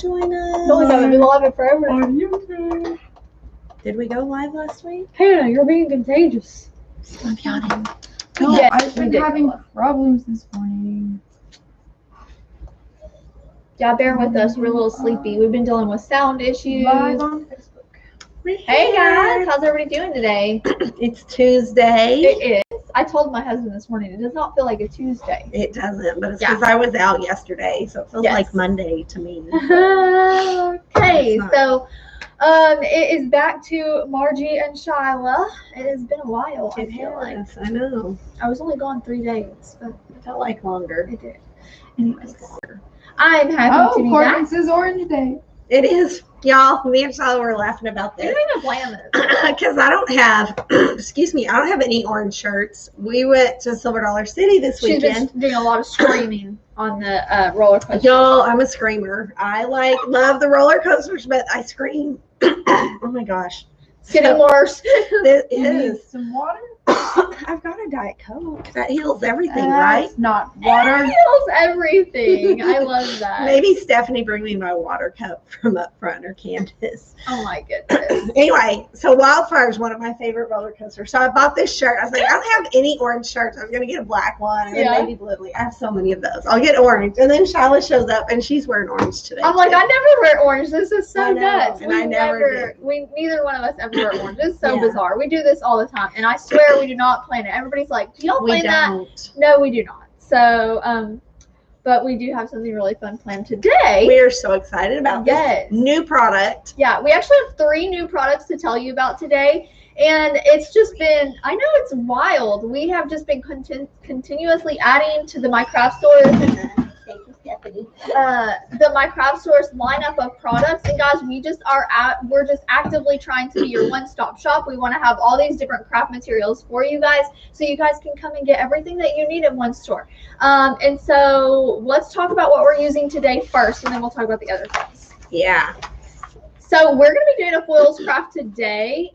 Join us. No, we haven't been live forever. On YouTube. Did we go live last week? Hannah, you're being contagious. I'm yawning. No, Yes, I've we been did having go live. problems this morning. Yeah, bear with us. We're a little sleepy. We've been dealing with sound issues. Live on Facebook. Hey guys, how's everybody doing today? It's Tuesday. It is. I told my husband this morning it does not feel like a Tuesday. It doesn't, but it's Yeah. because I was out yesterday, so it feels Yes. like Monday to me. Okay, It's not. so it is back to Margie and Shyla. It has been a while, I feel like. Yes, I know. I was only gone 3 days, but It felt like longer. it did. Anyways, I'm happy Oh, to be back. Corbin says Orange Day. It is. Y'all, me and Shyla were laughing about We this. don't even plan this. Because I don't have, excuse me, I don't have any orange shirts. We went to Silver Dollar City this She's weekend. been doing a lot of screaming on the roller coaster. Y'all, I'm a screamer. I love the roller coasters, but I scream. Oh my gosh. It's getting worse. It You need is. some water? I've got a Diet Coke. That heals everything, right? That's not It water. heals everything. I love that. Maybe Stephanie bring me my water cup from up front, or Candace. Oh my goodness. Anyway, so Wildfire is one of my favorite roller coasters. So I bought this shirt. I was like, I don't have any orange shirts. I was going to get a black one and then Yeah. maybe blue. I have so many of those. I'll get orange. And then Shyla shows up and she's wearing orange today. I'm like, too. I never wear orange. This is so I know, nuts. and I never did. Neither one of us ever wear orange. It's so Yeah. bizarre. We do this all the time, and I swear we do not plan it. Everybody's like, do y'all We plan that? don't. No, we do not. So, but we do have something really fun planned today. We are so excited about this Yes. new product. Yeah, we actually have 3 new products to tell you about today. And it's just been, I know it's wild. We have just been continuously adding to the My Craft Stores, Thank you, Stephanie. the My Craft Stores lineup of products. And guys, we're just actively trying to be your one-stop shop. We want to have all these different craft materials for you guys, so you guys can come and get everything that you need in one store. And so let's talk about what we're using today first, and then we'll talk about the other things. Yeah. So we're going to be doing a foils craft today,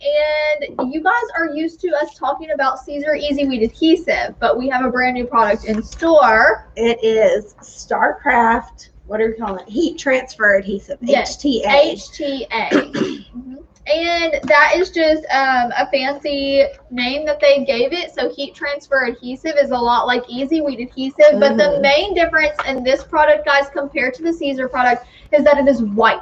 and you guys are used to us talking about Caesar Easy Weed Adhesive, but we have a brand new product in store. It is StarCraft, what do we call it? Heat Transfer Adhesive, Yes, HTA. HTA. Mhm. And that is just a fancy name that they gave it. So heat transfer adhesive is a lot like Easy Weed Adhesive, but the main difference in this product, guys, compared to the Caesar product, is that it is white.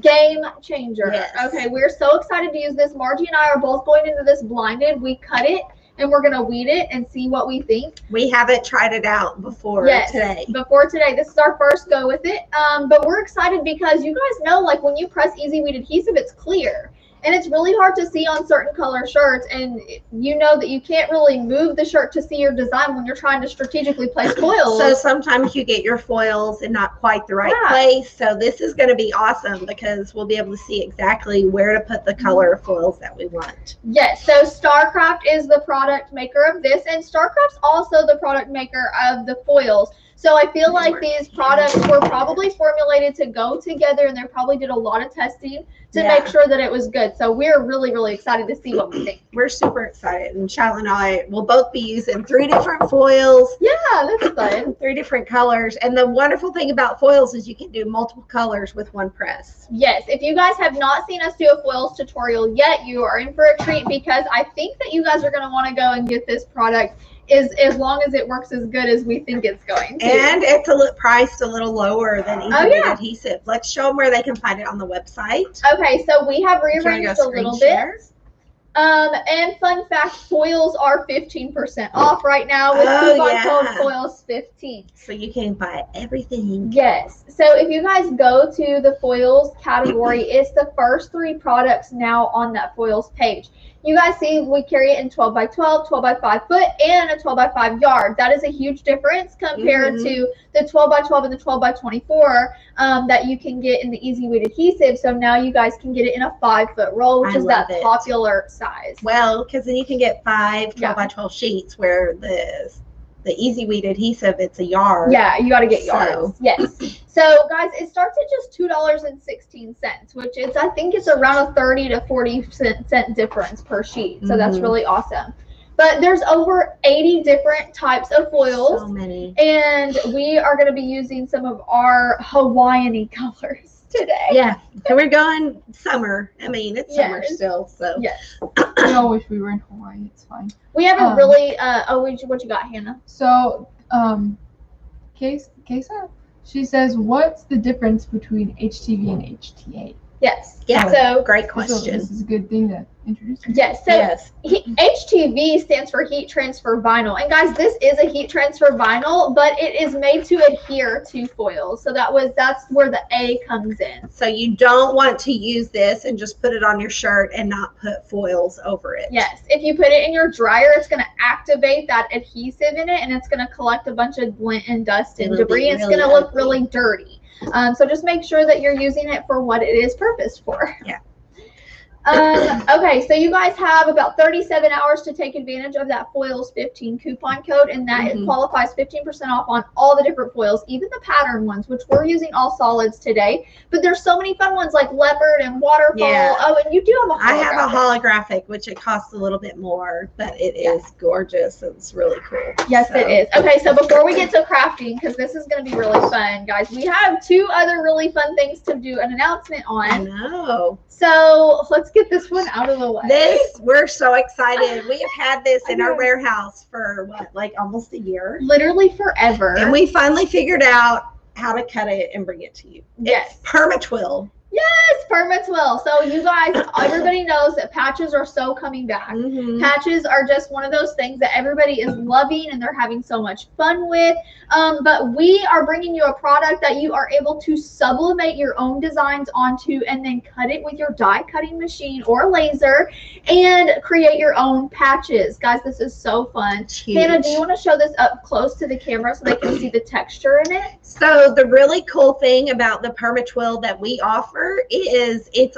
Game changer. Yes. Okay, we're so excited to use this. Margie and I are both going into this blinded. We cut it and we're gonna weed it and see what we think. We haven't tried it out before today. Before today. This is our first go with it. But we're excited because you guys know, like, when you press Easy Weed Adhesive, it's clear. And it's really hard to see on certain color shirts, and you know that you can't really move the shirt to see your design when you're trying to strategically place foils. So sometimes you get your foils in not quite the right Yeah. place. So this is going to be awesome because we'll be able to see exactly where to put the color of foils that we want. Yes, so StarCraft is the product maker of this, and StarCraft's also the product maker of the foils. So I feel like these products were probably formulated to go together, and they probably did a lot of testing to Yeah. make sure that it was good. So we're really, really excited to see what we think. We're super excited. And Shyla and I will both be using 3 different foils, Yeah, that's fun. 3 different colors. And the wonderful thing about foils is you can do multiple colors with one press. Yes, if you guys have not seen us do a foils tutorial yet, you are in for a treat, because I think that you guys are going to want to go and get this product as long as it works as good as we think it's going to. And it's priced a little lower than Easy Weed Adhesive. Let's show them where they can find it on the website. Okay, so we have Do you wanna rearranged go a little screen bit. share? And fun fact, foils are 15% off right now with Oh, coupon code yeah. foils 15. So you can buy everything. Yes. So if you guys go to the foils category, it's the first 3 products now on that foils page. You guys see we carry it in 12 by 12, 12 by 5 foot, and a 12 by 5 yard. That is a huge difference compared to the 12 by 12 and the 12 by 24 that you can get in the Easy Weed Adhesive. So now you guys can get it in a 5-foot roll, which I is that love it. popular size. Well, because then you can get 5 12 Yeah. by 12 sheets, where the Easy Weed Adhesive, it's a yard. Yeah, you got to get So- yards. Yes. So, guys, it starts at just $2.16, which is, I think it's around a 30 to 40 cent difference per sheet. So that's Mhm. really awesome. But there's over 80 different types of foils. So many. And we are going to be using some of our Hawaiian-y colors today. Yeah. And we're going summer. I mean, it's summer Yes. still. So. Yes. I all wish we were in Hawaii. It's fine. We have a really, what you got, Hannah? So, Kesa, she says, what's the difference between HTV and HTA? Yes. Yeah. So, Great question. This is a good thing to introduce. yes. So, Yes. HTV stands for heat transfer vinyl. And guys, this is a heat transfer vinyl, but it is made to adhere to foils. So that's where the A comes in. So you don't want to use this and just put it on your shirt and not put foils over it. Yes. If you put it in your dryer, it's going to activate that adhesive in it, and it's going to collect a bunch of lint and dust and It'll debris. be It's really going to look ugly. really dirty. So just make sure that you're using it for what it is purposed for. Yeah. Okay, so you guys have about 37 hours to take advantage of that Foils 15 coupon code, and that Mhm. qualifies 15% off on all the different foils, even the pattern ones, which we're using all solids today. But there's so many fun ones like leopard and waterfall. Yeah. Oh, and you do have a holographic. I have a holographic, which it costs a little bit more, but it is gorgeous. It's really cool. Yes, So, it is. Okay, so before we get to crafting, because this is going to be really fun, guys, we have 2 other really fun things to do an announcement I on. know. So let's get this one out of the way. We're so excited. We have had this in I our know. warehouse for what, like almost a year. Literally forever. And we finally figured out how to cut it and bring it to you. Yes. It's permatwill. Yes, permatwill. So you guys, everybody knows that patches are so coming back. Mhm. Patches are just one of those things that everybody is loving and they're having so much fun with. But we are bringing you a product that you are able to sublimate your own designs onto and then cut it with your die cutting machine or laser and create your own patches. Guys, this is so fun. It's huge. Hannah, do you want to show this up close to the camera so they can see the texture in it? So the really cool thing about the permatwill that we offer is it's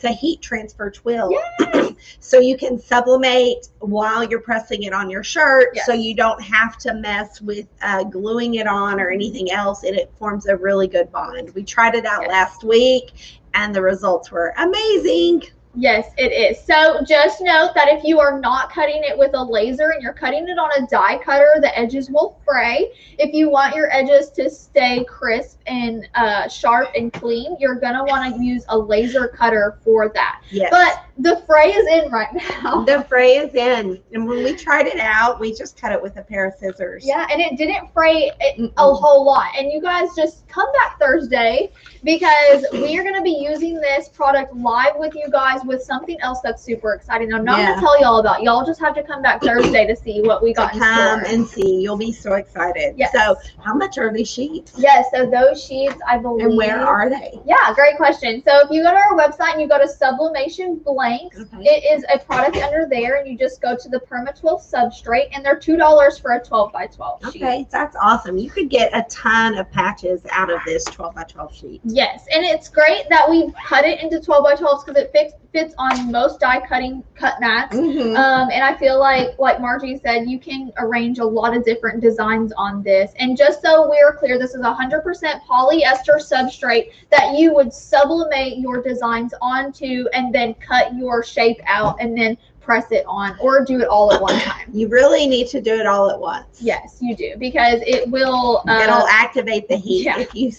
a heat transfer twill. Yes. So you can sublimate while you're pressing it on your shirt. Yes. So you don't have to mess with gluing it on or anything else, and it forms a really good bond. We tried it out Yes. last week and the results were amazing. Yes, it is. So just note that if you are not cutting it with a laser and you're cutting it on a die cutter, the edges will fray. If you want your edges to stay crisp and sharp and clean, you're going to want to use a laser cutter for that. Yes. But the fray is in right now. The fray is in. And when we tried it out, we just cut it with a pair of scissors. Yeah, and it didn't fray a whole lot. And you guys just come back Thursday because we are going to be using this product live with you guys with something else that's super exciting. I'm not going to tell y'all about. Y'all just have to come back Thursday to see what we got in Come store. and see. You'll be so excited. Yes. So how much are these sheets? Yes, so those sheets, I believe. And where are they? Yeah, great question. So if you go to our website and you go to Sublimation Blanks, Okay. it is a product under there, and you just go to the Perma-12 substrate, and they're $2 for a 12 by 12 sheet. Okay, that's awesome. You could get a ton of patches out of this 12 by 12 sheet. Yes, and it's great that we cut it into 12 by 12s because it fits on most die cutting cut mats. Mhm. And I feel like Margie said, you can arrange a lot of different designs on this. And just so we're clear, this is 100% polyester substrate that you would sublimate your designs onto and then cut your shape out and then press it on, or do it all at one time. You really need to do it all at once. Yes, you do, because it will. It'll activate the heat yeah. if you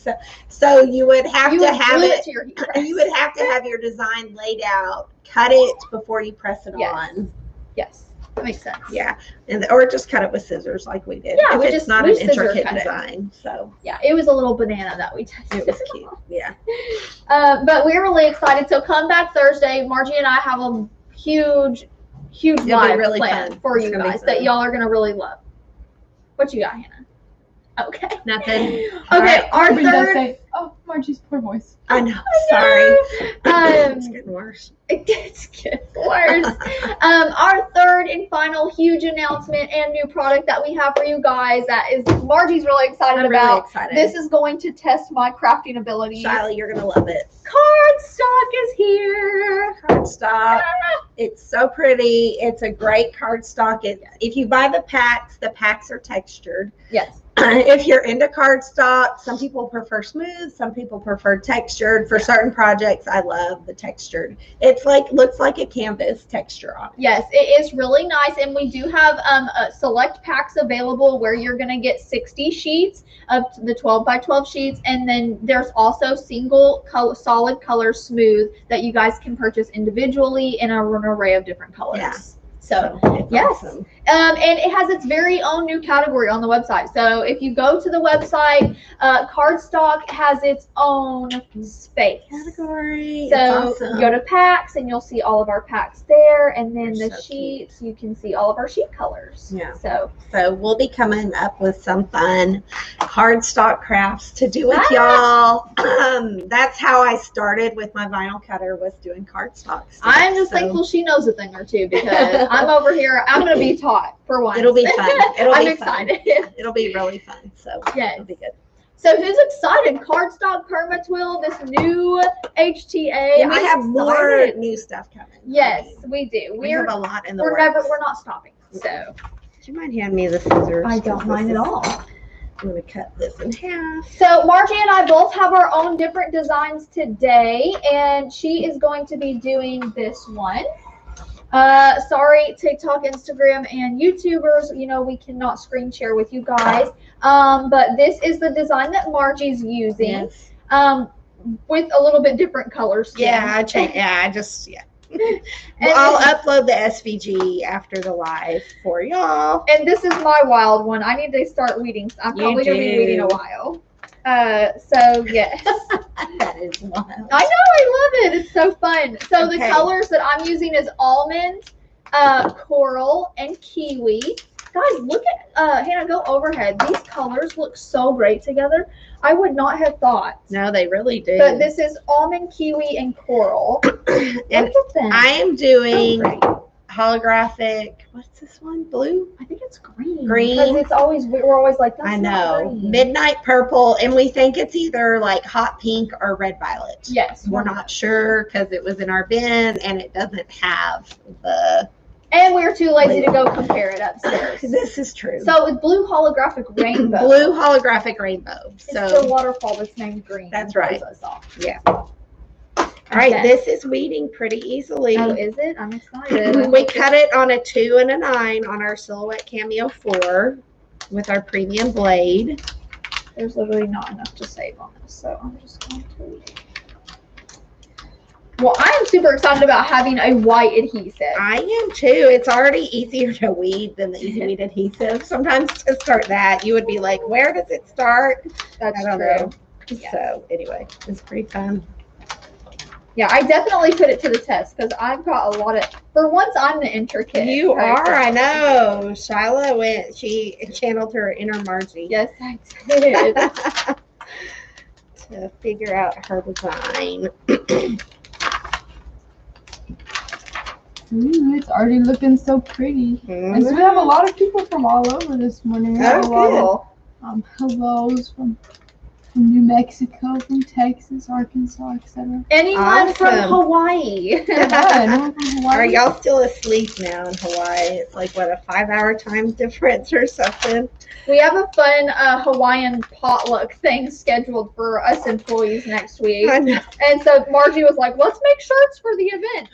so you would have You to would have glue it. to your heat press. You would have to have your design laid out, cut it before you press it Yes. on. Yes, that makes sense. Yeah, or just cut it with scissors like we did. Yeah, if we it's just- not we an scissor intricate cut it. design. So Yeah, it was a little banana that we tested. it was cute. Yeah. But we're really excited. So come back Thursday. Margie and I have a huge It'll be live really plan fun. for It's you gonna be guys that fun. y'all are going to really love. What you got, Hannah? Okay. Nothing. Okay, our Everybody does third. say, oh, Margie's poor voice. I know. Sorry. It's Um, getting worse. It's getting worse. Our third and final huge announcement and new product that we have for you guys that is Margie's really excited I'm really about. excited. This is going to test my crafting ability. Shiley, you're gonna love it. Cardstock is here. Cardstock. It's so pretty. It's a great cardstock. If you buy the packs are textured. Yes. if you're into cardstock, some people prefer smooth, some people prefer textured. For certain projects, I love the textured. It's like looks like a canvas texture on it. Yes, it is really nice, and we do have select packs available where you're going to get 60 sheets of the 12 by 12 sheets, and then there's also single color, solid color smooth that you guys can purchase individually in an array of different colors. Yeah. So It's yes. awesome. And it has its very own new category on the website. So if you go to the website, cardstock has its own space. Category. So It's awesome. go to packs and you'll see all of our packs there. And then They're the so sheets, you can see all of our sheet colors. Yeah. So we'll be coming up with some fun cardstock crafts to do with y'all. That's how I started with my vinyl cutter, was doing cardstock stuff. I'm just thankful she knows a thing or two, because I'm over here. I'm going to be taught for once. It'll be fun. I'm excited. It'll be really fun. So Yes. it'll be good. So who's excited? Cardstock Permatwill, this new HTA. Yeah, we have more new stuff coming. Yes, we do. We have a lot in the We're works. we're not stopping. So Do you mind handing me the scissors? I don't mind at all. I'm going to cut this in half. So Margie and I both have our own different designs today, and she is going to be doing this one. Sorry, TikTok, Instagram, and YouTubers, we cannot screen share with you guys. But this is the design that Margie's using. Yes. With a little bit different colors. Yeah, Well, I'll upload the SVG after the live for y'all. And this is my wild one. I need to start weeding. I'm probably going to be weeding a while. So yes. That is wild. I know, I love it. It's so fun. So Okay. the colors that I'm using is almond, coral, and kiwi. Guys, look at Hannah, go overhead. These colors look so great together. I would not have thought. No, they really do. But this is almond, kiwi, and coral. And Look at them. I am doing So great. holographic. What's this one? Blue? I think it's green. Green. Because it's always, we're always like, that's I not know. green. Midnight purple, and we think it's either like hot pink or red violet. Yes. We're not sure because it was in our bin and it doesn't have the. And we were too lazy to go compare it upstairs. This is true. So with blue holographic rainbow. Blue holographic rainbow. It's So the waterfall that's named green. That's It right. throws us off. yeah. All right, Okay. this is weeding pretty easily. Oh, is it? I'm excited. We cut it on a 2 and a 9 on our Silhouette Cameo 4 with our premium blade. There's literally not enough to save on this, so I'm just going to. Well, I am super excited about having a white adhesive. I am too. It's already easier to weed than the Easy Weed adhesive. Sometimes to start that, you would be like, where does it start? That's I don't true. know. Yeah. So anyway, it's pretty fun. Yeah, I definitely put it to the test because I've got a lot of. For once, I'm the intricate. You person. are, I know. Shyla she channeled her inner Margie. Yes, I did. To figure out her design. Ooh, it's already looking so pretty. And so we have a lot of people from all over this morning. We have a lot of hellos from New Mexico, from Texas, Arkansas, etc. Anyone from Awesome. Hawaii? Yeah, anyone from Hawaii? Are y'all still asleep now in Hawaii? It's like, what, a 5-hour time difference or something? We have a fun Hawaiian potluck thing scheduled for us employees next week. I know. And so Margie was like, let's make shirts for the event.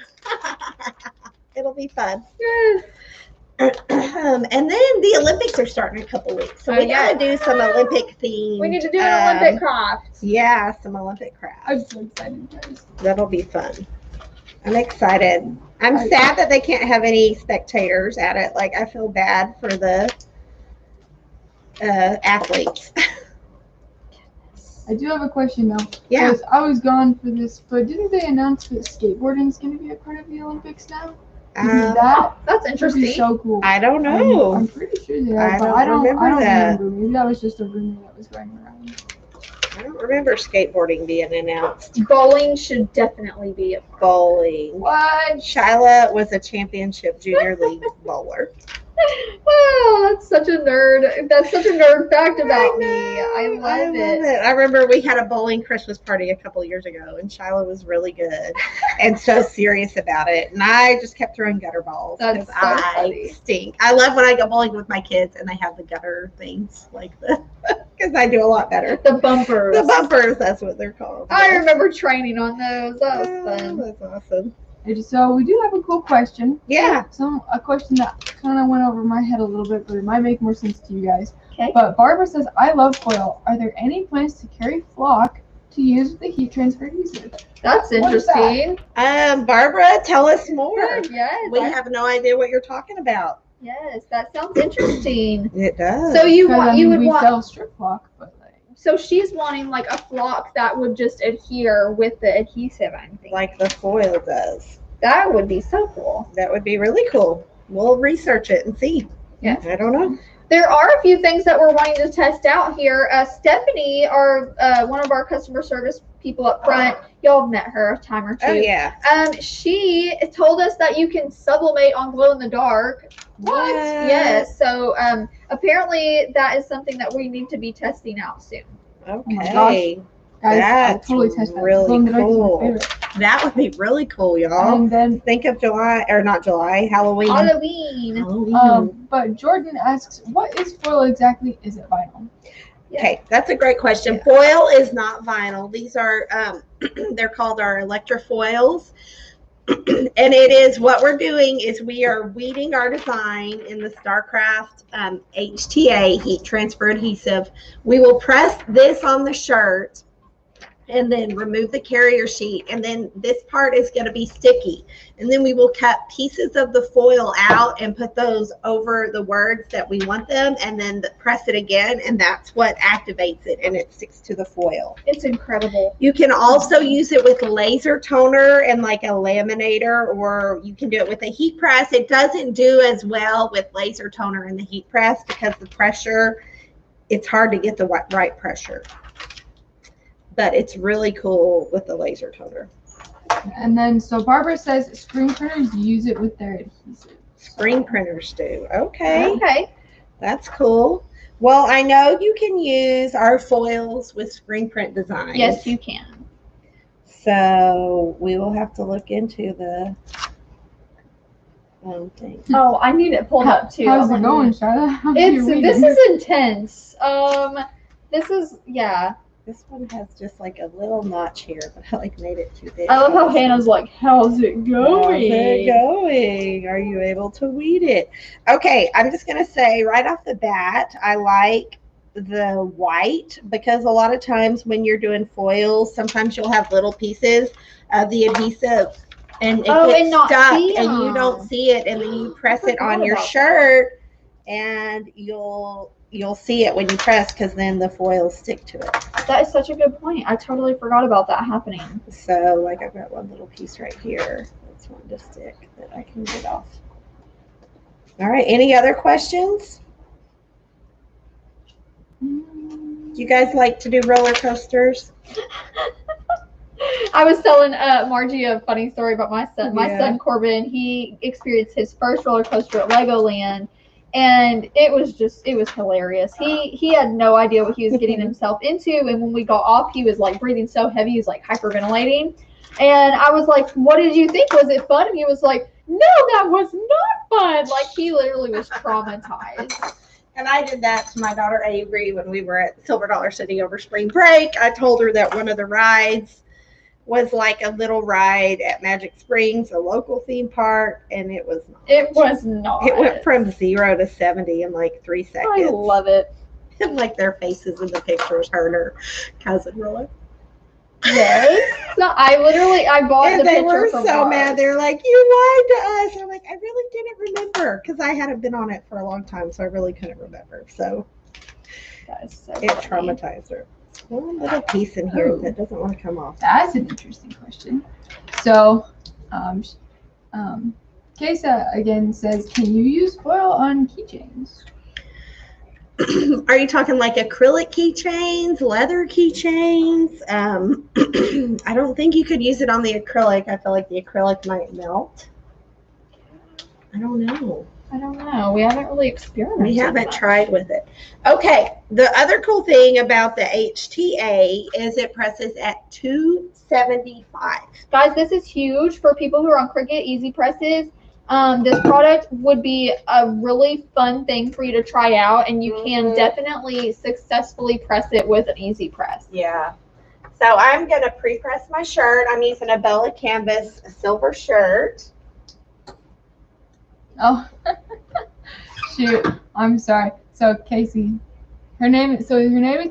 It'll be fun. Yes. And then the Olympics are starting in a couple weeks. So Oh, we yeah. got to do some Olympic themed. We need to do an Olympic craft. Yeah, some Olympic crafts. I'm so excited, guys. That'll be fun. I'm excited. I'm sad that they can't have any spectators at it. Like, I feel bad for the athletes. I do have a question though. Yeah. 'Cause I was gone for this, but didn't they announce that skateboarding is going to be a part of the Olympics now? That That's would interesting. be so cool. I don't know. I'm pretty sure they I are, but don't I don't remember that. remember. Maybe that was just a rumor that was going around. I don't remember skateboarding being announced. Bowling should definitely be a part. Bowling. What? Shyla was a championship junior league bowler. Wow, that's such a nerd. That's such a nerd fact about me. I love it. I remember we had a bowling Christmas party a couple years ago, and Shiloh was really good and so serious about it. And I just kept throwing gutter balls That's because so I funny. stink. I love when I go bowling with my kids and they have the gutter things like the because I do a lot better. The bumpers. The bumpers, that's what they're called. I remember training on those. That was fun. That's awesome. So we do have a cool question. Yeah. A question that kind of went over my head a little bit, but it might make more sense to you guys. Okay. But Barbara says, I love foil. Are there any plans to carry flock to use with the heat transfer adhesive? That's interesting. Barbara, tell us more. Yes. We have no idea what you're talking about. Yes, that sounds interesting. It does. So you Because, want I mean, you would we want sell strip flock, but like, so she's wanting like a flock that would just adhere with the adhesive, I'm thinking. like the foil does. That would be so cool. That would be really cool. We'll research it and see. Yeah. I don't know. There are a few things that we're wanting to test out here. Stephanie, one of our customer service people up front, y'all have met her a time or two. Oh, yeah. She told us that you can sublimate on glow in the dark. What? Yes. So apparently that is something that we need to be testing out soon. Okay. guys, That's I totally test that. really Glow in the dark is my cool. favorite. That would be really cool, y'all. And then, Think of July, or not July, Halloween. Halloween. but Jordan asks, what is foil exactly? Is it vinyl? Okay, that's a great question. Yeah. Foil is not vinyl. These are, they're called our electrofoils. And it is, what we're doing is we are weeding our design in the StarCraft HTA, heat transfer adhesive. We will press this on the shirt and then remove the carrier sheet, and then this part is going to be sticky, and then we will cut pieces of the foil out and put those over the words that we want them, and then press it again, and that's what activates it, and it sticks to the foil. It's incredible. You can also use it with laser toner and like a laminator, or you can do it with a heat press. It doesn't do as well with laser toner and the heat press because the pressure, it's hard to get the right pressure. But it's really cool with the laser toner. And then, so Barbara says screen printers use it with their adhesive. Screen printers do. Okay. Okay. That's cool. Well, I know you can use our foils with screen print designs. Yes, you can. So we will have to look into the thing. Oh, I need it pulled up too. How's it going, Charlotte? This is intense. This is, yeah. This one has just like a little notch here, but I like made it too big. I love how Hannah's like, how's it going? How's it going? Are you able to weed it? Okay, I'm just going to say right off the bat, I like the white because a lot of times when you're doing foils, sometimes you'll have little pieces of the adhesive and it gets stuck and you don't see it, and then you press it on your shirt and you'll see it when you press because then the foils stick to it. That is such a good point. I totally forgot about that happening. So like I've got one little piece right here that's one to stick that I can get off. All right, any other questions? Do you guys like to do roller coasters? I was telling Margie a funny story about my son. My Yeah. son Corbin, he experienced his first roller coaster at Legoland. And it was hilarious. He had no idea what he was getting himself into. And when we got off, he was like breathing so heavy, he was like hyperventilating. And I was like, what did you think? Was it fun? And he was like, no, that was not fun. Like he literally was traumatized. And I did that to my daughter Avery when we were at Silver Dollar City over spring break. I told her that one of the rides was like a little ride at Magic Springs, a local theme park, and it was not. It was not. It went from 0 to 70 in like 3 seconds. I love it. And like their faces in the pictures, her and her cousin were like, Yes. So I bought and the they picture were from so Mark. mad. They're like, you lied to us. I'm like, I really didn't remember because I hadn't been on it for a long time, so I really couldn't remember. So That is so it funny. traumatized her. One little piece in here that doesn't want to come off. That's an interesting question. So, Kesa again says, can you use foil on keychains? Are you talking like acrylic keychains, leather keychains? I don't think you could use it on the acrylic. I feel like the acrylic might melt. I don't know. I don't know. We haven't really experimented. We haven't much. tried with it. Okay, the other cool thing about the HTA is it presses at 275. Guys, this is huge for people who are on Cricut Easy Presses. This product would be a really fun thing for you to try out, and you can definitely successfully press it with an Easy Press. Yeah. So I'm going to pre-press my shirt. I'm using a Bella Canvas silver shirt. Oh, shoot. I'm sorry. So Casey, her name is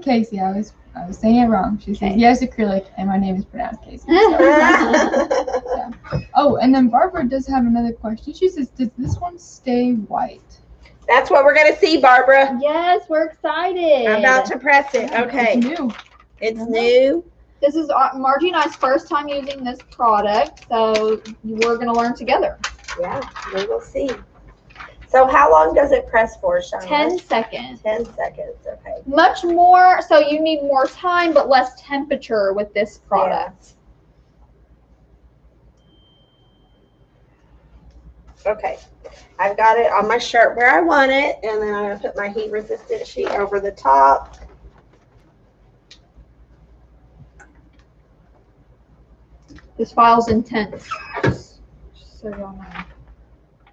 Casey. I was saying it wrong. She says yes, acrylic, and my name is pronounced Casey. Yeah. Oh, and then Barbara does have another question. She says, does this one stay white? That's what we're going to see, Barbara. Yes, we're excited. I'm about to press it. Okay. It's new. It's new. This is Margie and I's first time using this product, so we're going to learn together. Yeah, we will see. So how long does it press for, Shauna? 10 seconds. 10 seconds, okay. Much more, so you need more time, but less temperature with this product. Yeah. Okay, I've got it on my shirt where I want it, and then I'm going to put my heat resistant sheet over the top. This file's intense. Just so y'all know.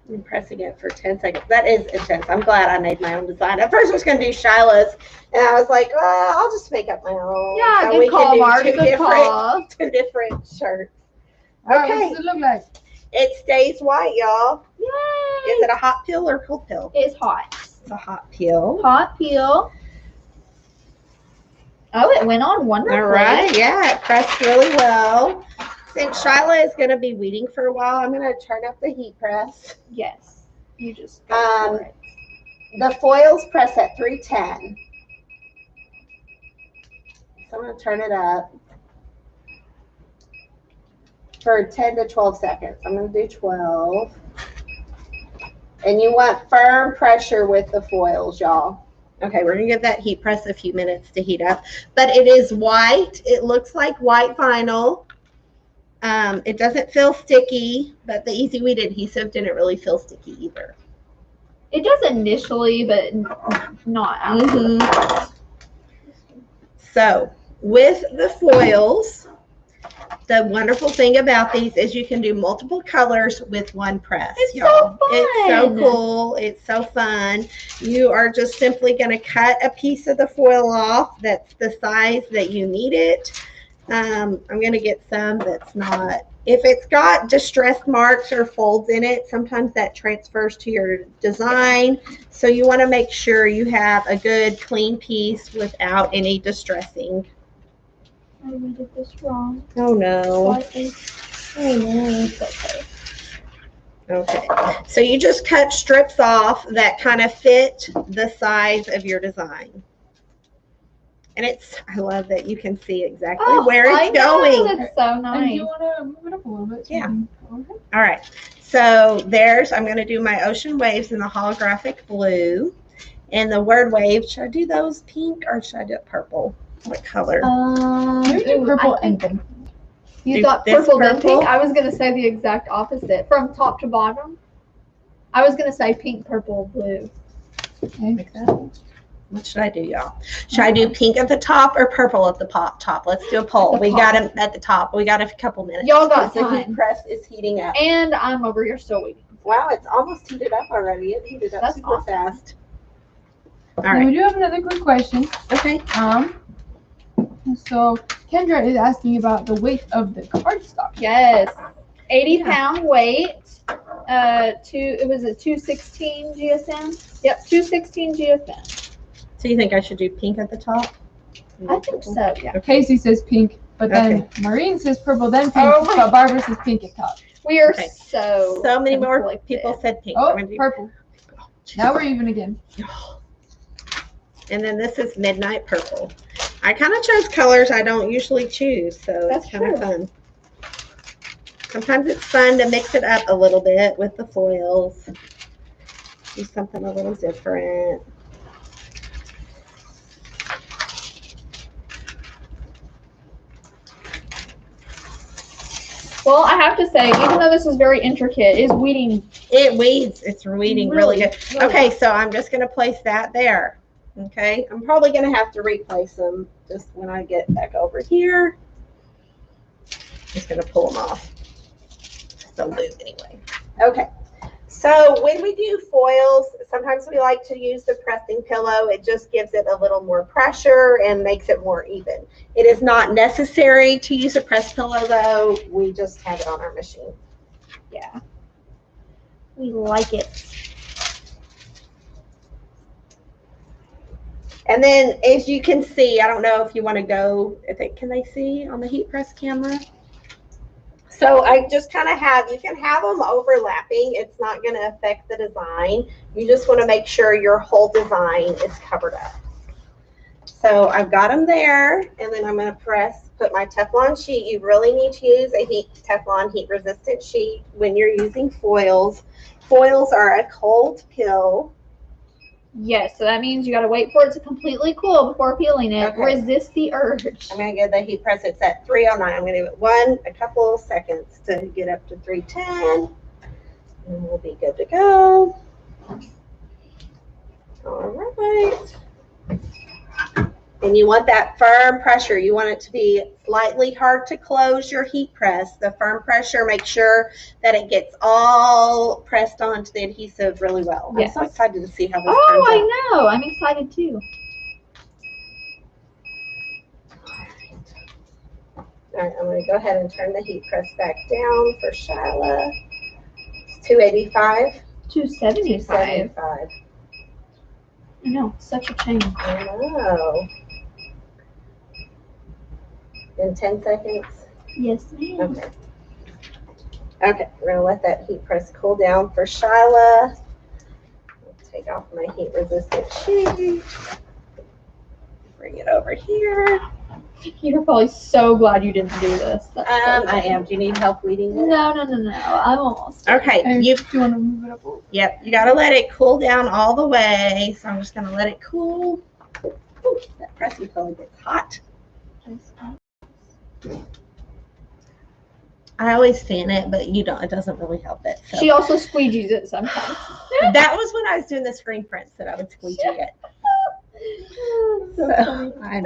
I'm pressing it for 10 seconds. That is intense. I'm glad I made my own design. At first I was going to do Shiloh's, and I was like, I'll just make up my own. Yeah, so good call, Mark. Good call. Two different shirts. Okay. What does it look like? It stays white, y'all. Yay! Is it a hot peel or cold peel? It's hot. It's a hot peel. Hot peel. Oh, it went on wonderfully. All right. Yeah, it pressed really well. Since Shiloh is going to be weeding for a while, I'm going to turn up the heat press. Yes. You just go for it. The foils press at 310. So I'm going to turn it up for 10 to 12 seconds. I'm going to do 12. And you want firm pressure with the foils, y'all. Okay, we're going to give that heat press a few minutes to heat up. But it is white. It looks like white vinyl. It doesn't feel sticky, but the Easy Weed adhesive didn't really feel sticky either. It does initially, but not after. So, with the foils, the wonderful thing about these is you can do multiple colors with one press. It's y'all. so fun. It's so cool. It's so fun. You are just simply going to cut a piece of the foil off that's the size that you need it. I'm going to get some that's not. If it's got distressed marks or folds in it, sometimes that transfers to your design. So you want to make sure you have a good clean piece without any distressing. I did this wrong. Oh no. Slightly. Oh no, it's okay. Okay, so you just cut strips off that kind of fit the size of your design. And I love that you can see exactly where it's going. That's so And nice. you want to move it up a little bit? Yeah. All right, so I'm going to do my ocean waves in the holographic blue. And the word wave, should I do those pink or should I do it purple? What color? Maybe do purple and pink. You Do thought this purple then purple? pink? I was going to say the exact opposite. From top to bottom, I was going to say pink, purple, blue. Like that. What should I do, y'all? Should I do pink at the top or purple at the top? Let's do a poll. We got them at the top. We got a couple minutes. Y'all got The heat time. press is heating up. And I'm over here still waiting. Wow, it's almost heated up already. It heated up That's super awesome. fast. All So right. we do have another quick question. Okay. So Kendra is asking about the weight of the cardstock. Yes. 80-pound weight. It was a 216 GSM. Yep, 216 GSM. So you think I should do pink at the top? I think so, yeah. Casey says pink, but then Okay. Maureen says purple, then pink, Oh my but Barbara says pink at top. We are Okay. so many more conflicted. people said pink. Oh, I'm gonna do- purple. Oh, geez. Now we're even again. And then this is midnight purple. I kind of chose colors I don't usually choose, so That's it's kind of true. fun. Sometimes it's fun to mix it up a little bit with the foils. Do something a little different. Well, I have to say, even though this is very intricate, it's weeding. It weeds. It's weeding really good. Okay, so I'm just going to place that there. Okay, I'm probably going to have to replace them just when I get back over here. Just going to pull them off. They'll move anyway. Okay, so when we do foils, sometimes we like to use the pressing pillow. It just gives it a little more pressure and makes it more even. It is not necessary to use a press pillow though. We just have it on our machine. Yeah. We like it. And then as you can see, I don't know if you want to go, can they see on the heat press camera? So I just kind of have, you can have them overlapping. It's not going to affect the design. You just want to make sure your whole design is covered up. So I've got them there, and then I'm going to put my Teflon sheet. You really need to use a Teflon heat resistant sheet when you're using foils. Foils are a cold peel. Yes, so that means you got to wait for it to completely cool before peeling it. Okay. Resist the urge. I'm going to get the heat press. It's at 309. I'm going to give it a couple seconds to get up to 310. And we'll be good to go. All right. And you want that firm pressure. You want it to be slightly hard to close your heat press. The firm pressure, make sure that it gets all pressed onto the adhesive really well. Yes. I'm so excited to see how this turns out. Oh, I know. I'm excited too. All right, I'm going to go ahead and turn the heat press back down for Shyla. It's 285. 275. I know, such a change. I know. In 10 seconds? Yes, ma'am. Okay. Okay, we're going to let that heat press cool down for Shyla. Take off my heat resistant sheet. Bring it over here. You're probably so glad you didn't do this. I am. Do you need help weeding it? No. I'm almost. Okay. Hey, you want to move it up? Yep. You got to let it cool down all the way. So I'm just going to let it cool. Ooh, that pressing pillow gets hot. I always fan it, but you don't. It doesn't really help it. So. She also squeegees it sometimes. That was when I was doing the screen prints that I would squeegee it. So I know.